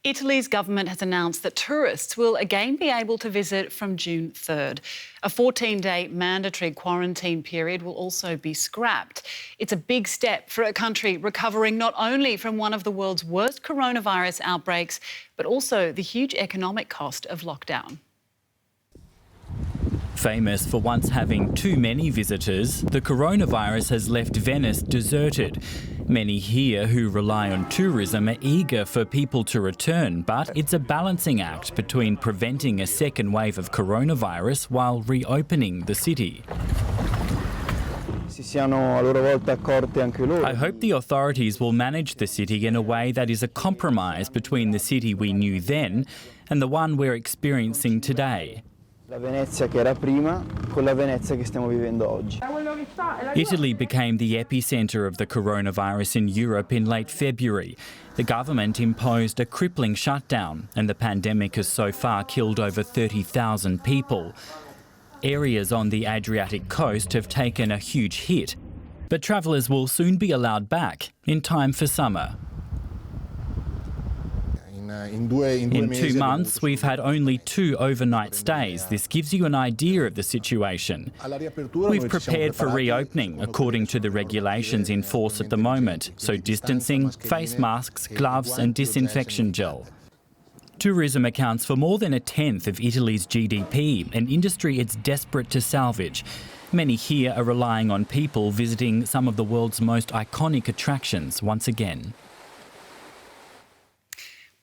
Italy's government has announced that tourists will again be able to visit from June 3rd. A 14-day mandatory quarantine period will also be scrapped. It's a big step for a country recovering not only from one of the world's worst coronavirus outbreaks, but also the huge economic cost of lockdown. Famous for once having too many visitors, the coronavirus has left Venice deserted. Many here who rely on tourism are eager for people to return, but it's a balancing act between preventing a second wave of coronavirus while reopening the city. I hope the authorities will manage the city in a way that is a compromise between the city we knew then and the one we're experiencing today. Italy became the epicentre of the coronavirus in Europe in late February. The government imposed a crippling shutdown, and the pandemic has so far killed over 30,000 people. Areas on the Adriatic coast have taken a huge hit, but travellers will soon be allowed back in time for summer. In 2 months, we've had only 2 overnight stays. This gives you an idea of the situation. We've prepared for reopening according to the regulations in force at the moment, so distancing, face masks, gloves and disinfection gel. Tourism accounts for more than a tenth of Italy's GDP, an industry it's desperate to salvage. Many here are relying on people visiting some of the world's most iconic attractions once again.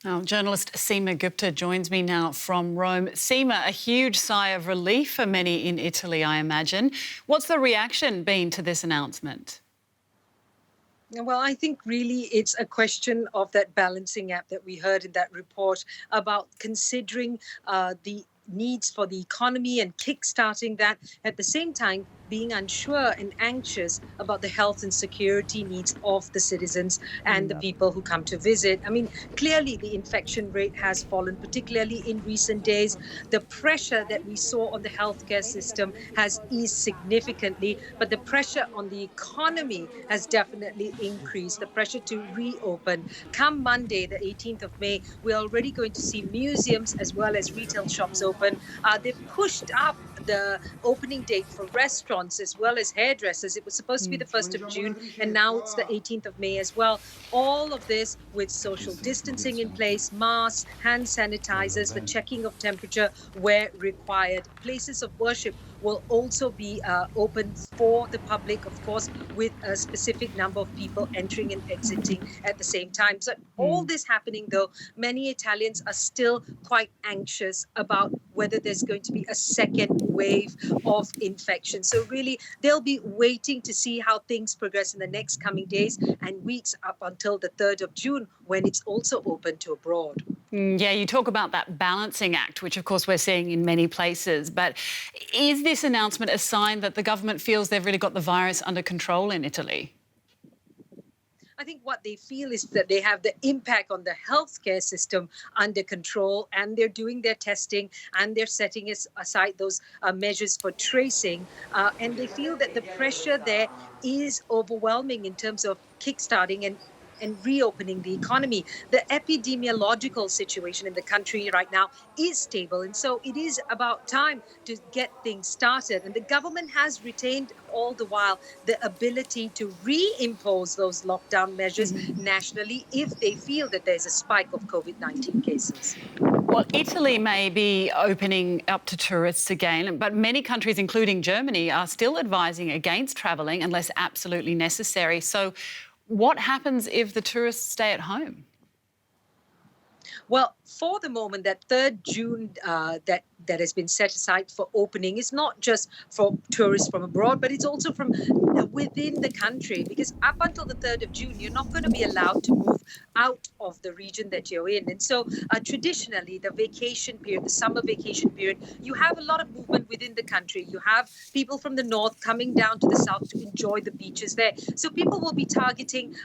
Now, journalist Seema Gupta joins me now from Rome. Seema, a huge sigh of relief for many in Italy, I imagine. What's the reaction been to this announcement? Well, I think really it's a question of that balancing act that we heard in that report about considering the needs for the economy and kickstarting that, at the same time being unsure and anxious about the health and security needs of the citizens and the people who come to visit. I mean, clearly the infection rate has fallen, particularly in recent days. The pressure that we saw on the healthcare system has eased significantly, but the pressure on the economy has definitely increased, the pressure to reopen. Come Monday, the 18th of May, we're already going to see museums as well as retail shops open. They've pushed up the opening date for restaurants as well as hairdressers. It was supposed to be the 1st of June, and now it's the 18th of May as well. All of this with social distancing in place, masks, hand sanitizers, the checking of temperature where required. Places of worship will also be open for the public, of course, with a specific number of people entering and exiting at the same time. So all this happening, though, many Italians are still quite anxious about whether there's going to be a second wave of infection. So really, they'll be waiting to see how things progress in the next coming days and weeks up until the 3rd of June, when it's also open to abroad. Yeah, you talk about that balancing act, which of course we're seeing in many places. But is this announcement a sign that the government feels they've really got the virus under control in Italy? I think what they feel is that they have the impact on the healthcare system under control, and they're doing their testing and they're setting aside those measures for tracing. And they feel that the pressure there is overwhelming in terms of kickstarting and reopening the economy. The epidemiological situation in the country right now is stable, and so it is about time to get things started. And the government has retained all the while the ability to reimpose those lockdown measures nationally if they feel that there's a spike of COVID-19 cases. Well, Italy may be opening up to tourists again, but many countries, including Germany, are still advising against travelling unless absolutely necessary. So what happens if the tourists stay at home? Well, for the moment, that 3rd June that has been set aside for opening is not just for tourists from abroad, but it's also from within the country, because up until the 3rd of June, you're not going to be allowed to move out of the region that you're in. And so traditionally, the vacation period, the summer vacation period, you have a lot of movement within the country. You have people from the north coming down to the south to enjoy the beaches there. So people will be targeting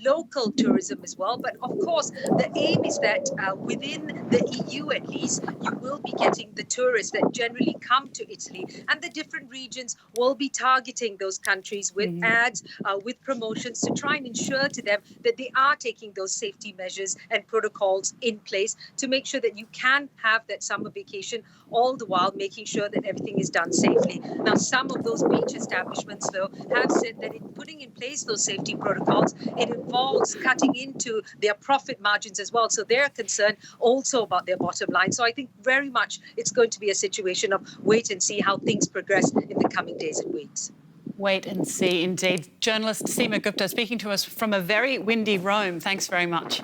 local tourism as well. But of course, the aim is that within within the EU at least, you will be getting the tourists that generally come to Italy, and the different regions will be targeting those countries with ads, with promotions to try and ensure to them that they are taking those safety measures and protocols in place to make sure that you can have that summer vacation, all the while making sure that everything is done safely. Now, some of those beach establishments, though, have said that in putting in place those safety protocols, it involves cutting into their profit margins as well. So they're concerned also about their bottom line. So I think very much it's going to be a situation of wait and see how things progress in the coming days and weeks. Wait and see, indeed. Journalist Seema Gupta speaking to us from a very windy Rome. Thanks very much.